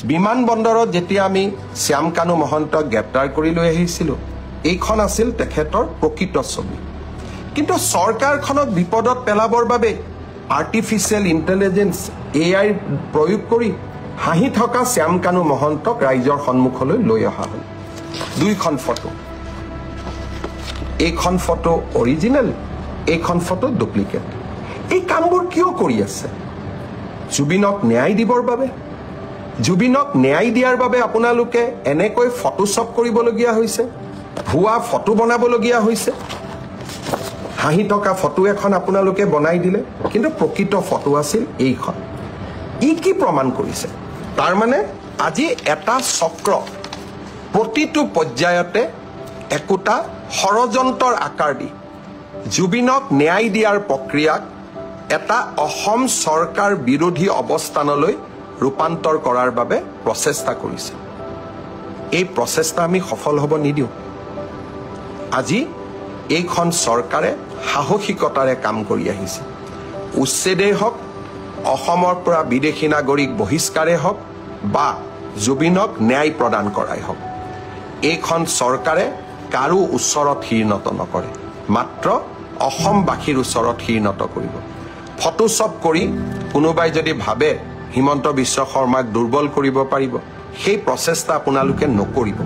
বিমানবন্দৰত যেতিয়া আমি শ্যাম কানু মহন্তক গ্ৰেপ্তাৰ কৰি লৈ আহিছিলোঁ, এইখন আছিল তেখেতৰ প্ৰকৃত ছবি। কিন্তু চৰকাৰখনক বিপদত পেলাবৰ বাবে আৰ্টিফিচিয়েল ইণ্টেলিজেন্স AI প্ৰয়োগ কৰি হাঁহি থকা শ্যাম কানু মহন্তক ৰাইজৰ সন্মুখলৈ লৈ অহা হ'ল। দুইখন ফটো, এইখন ফটো অৰিজিনেল, এইখন ফটো ডুপ্লিকেট। এই কামবোৰ কিয় কৰি আছে? জুবিনক ন্যায় দিবৰ বাবে? জুবিনক ন্যায় দিয়াৰ বাবে আপোনালোকে এনেকৈ ফটোশ্বপ কৰিবলগীয়া হৈছে, ভুৱা ফটো বনাবলগীয়া হৈছে? হাঁহি থকা ফটো এখন আপোনালোকে বনাই দিলে, কিন্তু প্ৰকৃত ফটো আছিল এইখন। ই কি প্ৰমাণ কৰিছে? তাৰমানে আজি এটা চক্ৰ প্ৰতিটো পৰ্যায়তে একোটা ষড়যন্ত্ৰৰ আকাৰ দি জুবিনক ন্যায় দিয়াৰ প্ৰক্ৰিয়াক এটা অসম চৰকাৰ বিৰোধী অৱস্থানলৈ ৰূপান্তৰ কৰাৰ বাবে প্ৰচেষ্টা কৰিছে। এই প্ৰচেষ্টা আমি সফল হ'ব নিদিওঁ। আজি এইখন চৰকাৰে সাহসিকতাৰে কাম কৰি আহিছে। উচ্ছেদেই হওক, অসমৰ পৰা বিদেশী নাগৰিক বহিষ্কাৰেই হওক বা জুবিনক ন্যায় প্ৰদান কৰাই হওক, এইখন চৰকাৰে কাৰো ওচৰত শিৰনত নকৰে, মাত্ৰ অসমবাসীৰ ওচৰত শিৰনত কৰিব। ফটোশ্বপ কৰি কোনোবাই যদি ভাবে হিমন্ত বিশ্ব শৰ্মাক দুৰ্বল কৰিব পাৰিব, সেই প্ৰচেষ্টা আপোনালোকে নকৰিব।